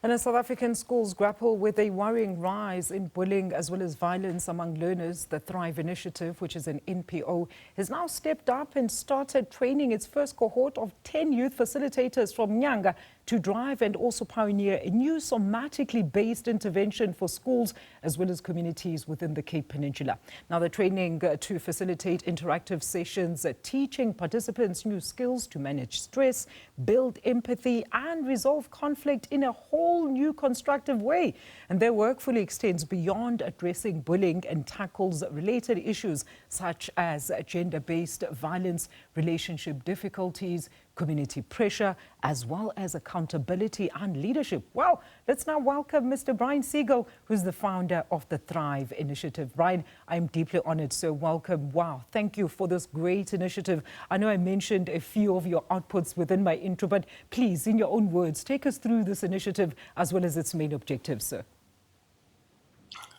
And as South African schools grapple with a worrying rise in bullying as well as violence among learners, the Thrive Initiative, which is an NPO, has now stepped up and started training its first cohort of 10 youth facilitators from Nyanga to drive and also pioneer a new somatically based intervention for schools as well as communities within the Cape Peninsula. Now, the training to facilitate interactive sessions, teaching participants new skills to manage stress, build empathy and resolve conflict in a whole new constructive way. And their work fully extends beyond addressing bullying and tackles related issues such as gender-based violence, relationship difficulties, community pressure, as well as accountability and leadership. Well, let's now welcome Mr. Brian Segal, who's the founder of the Thrive Initiative. Brian, I'm deeply honored, so welcome. Wow, thank you for this great initiative. I know I mentioned a few of your outputs within my intro, but please, in your own words, take us through this initiative as well as its main objectives, sir.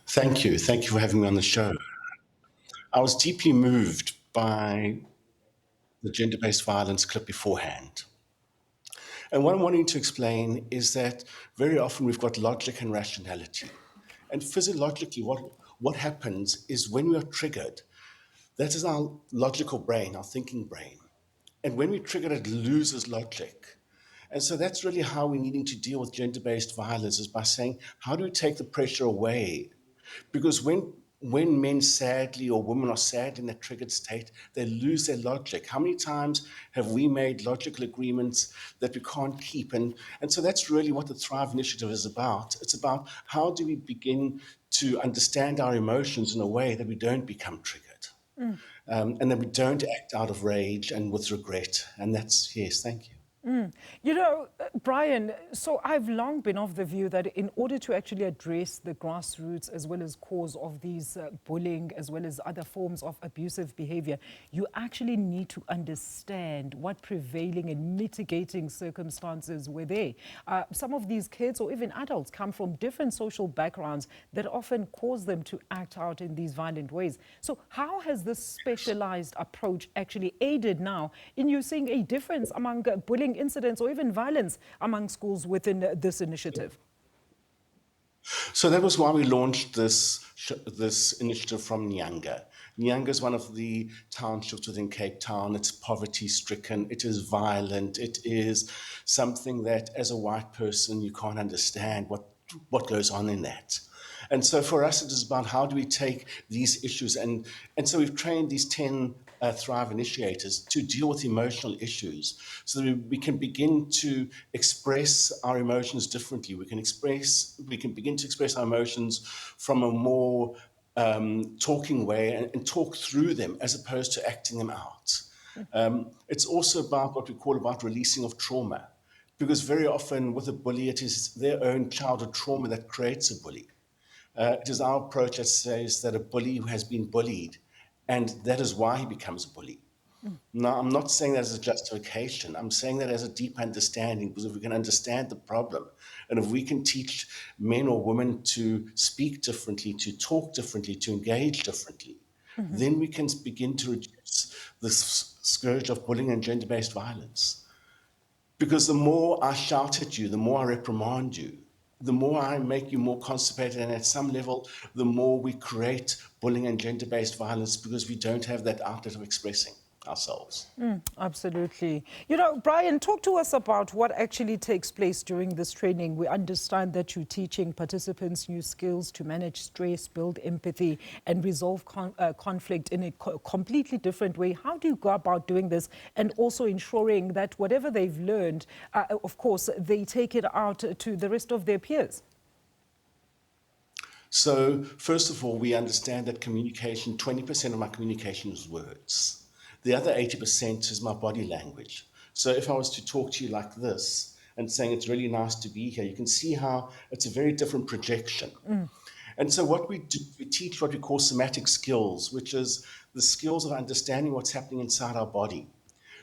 Thank you. Thank you for having me on the show. I was deeply moved by the gender-based violence clip beforehand. And what I'm wanting to explain is that very often we've got logic and rationality. And physiologically, what happens is when we are triggered, that is our logical brain, our thinking brain. And when we trigger, it loses logic. And so that's really how we're needing to deal with gender-based violence, is by saying, how do we take the pressure away? Because when men sadly or women are sad in that triggered state, they lose their logic. How many times have we made logical agreements that we can't keep? And so that's really what the Thrive Initiative is about. It's about how do we begin to understand our emotions in a way that we don't become triggered, and that we don't act out of rage and with regret. And that's, yes, thank you. You know, Brian, so I've long been of the view that in order to actually address the grassroots as well as cause of these bullying as well as other forms of abusive behavior, you actually need to understand what prevailing and mitigating circumstances were there. Some of these kids or even adults come from different social backgrounds that often cause them to act out in these violent ways. So how has this specialized approach actually aided now in you seeing a difference among bullying incidents or even violence among schools within this initiative? So that was why we launched this initiative from Nyanga. Nyanga is one of the townships within Cape Town. It's poverty-stricken. It is violent. It is something that, as a white person, you can't understand what goes on in that. And so for us, it is about how do we take these issues, and so we've trained these 10 Thrive initiators to deal with emotional issues so that we can begin to express our emotions differently. We can begin to express our emotions from a more talking way and talk through them as opposed to acting them out. It's also about what we call about releasing of trauma, because very often with a bully, it is their own childhood trauma that creates a bully. It is our approach that says that a bully has been bullied, and that is why he becomes a bully. Now, I'm not saying that as a justification. I'm saying that as a deep understanding, because if we can understand the problem, and if we can teach men or women to speak differently, to talk differently, to engage differently, then we can begin to reduce this scourge of bullying and gender-based violence. Because the more I shout at you, the more I reprimand you, the more I make you more constipated, and at some level, the more we create bullying and gender-based violence because we don't have that outlet of expressing ourselves. Absolutely. You know, Brian, talk to us about what actually takes place during this training. We understand that you're teaching participants new skills to manage stress, build empathy, and resolve conflict in a completely different way. How do you go about doing this and also ensuring that whatever they've learned, of course, they take it out to the rest of their peers? So, first of all, we understand that communication, 20% of my communication is words. The other 80% is my body language. So if I was to talk to you like this and saying it's really nice to be here, you can see how it's a very different projection. And so what we do, we teach what we call somatic skills, which is the skills of understanding what's happening inside our body.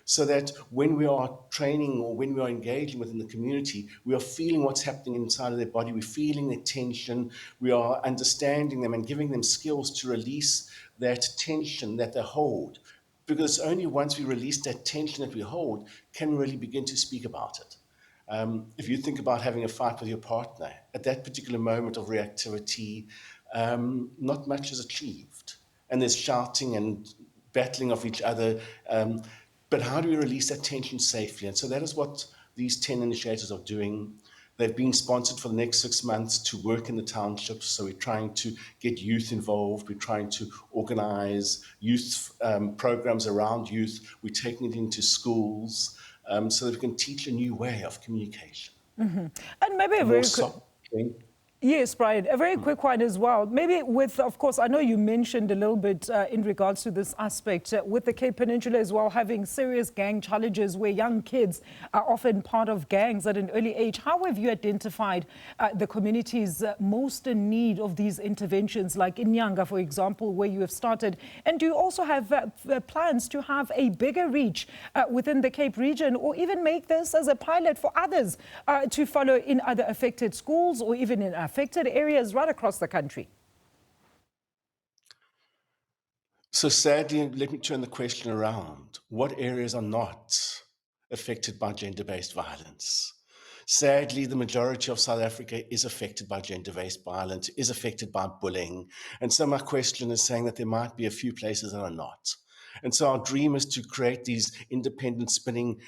So that when we are training or when we are engaging within the community, we are feeling what's happening inside of their body. We're feeling their tension. We are understanding them and giving them skills to release that tension that they hold. Because only once we release that tension that we hold can we really begin to speak about it. If you think about having a fight with your partner, at that particular moment of reactivity, not much is achieved. And there's shouting and battling of each other. But how do we release that tension safely? And so that is what these 10 initiators are doing. They've been sponsored for the next 6 months to work in the townships. So we're trying to get youth involved. We're trying to organize youth programs around youth. We're taking it into schools so that we can teach a new way of communication. And maybe a More very quick... soft thing. Yes, Brian, a very quick one as well. Maybe with, of course, I know you mentioned a little bit in regards to this aspect, with the Cape Peninsula as well, having serious gang challenges where young kids are often part of gangs at an early age. How have you identified the communities most in need of these interventions, like in Nyanga, for example, where you have started? And do you also have plans to have a bigger reach within the Cape region, or even make this as a pilot for others to follow in other affected schools or even in affected areas right across the country? So sadly, let me turn the question around. What areas are not affected by gender-based violence? Sadly, the majority of South Africa is affected by gender-based violence, is affected by bullying. And so my question is saying that there might be a few places that are not. And so our dream is to create these independent spinning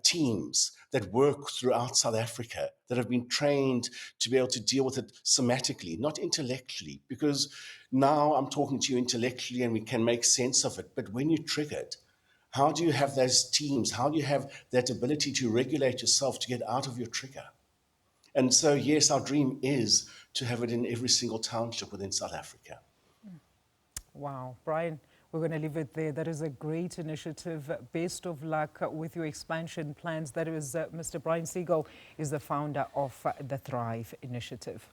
teams that work throughout South Africa, that have been trained to be able to deal with it somatically, not intellectually, because now I'm talking to you intellectually and we can make sense of it. But when you're triggered, how do you have those teams? How do you have that ability to regulate yourself to get out of your trigger? And so, yes, our dream is to have it in every single township within South Africa. Wow, Brian, we're going to leave it there. That is a great initiative. Best of luck with your expansion plans. That is Mr. Brian Segal is the founder of the Thrive Initiative.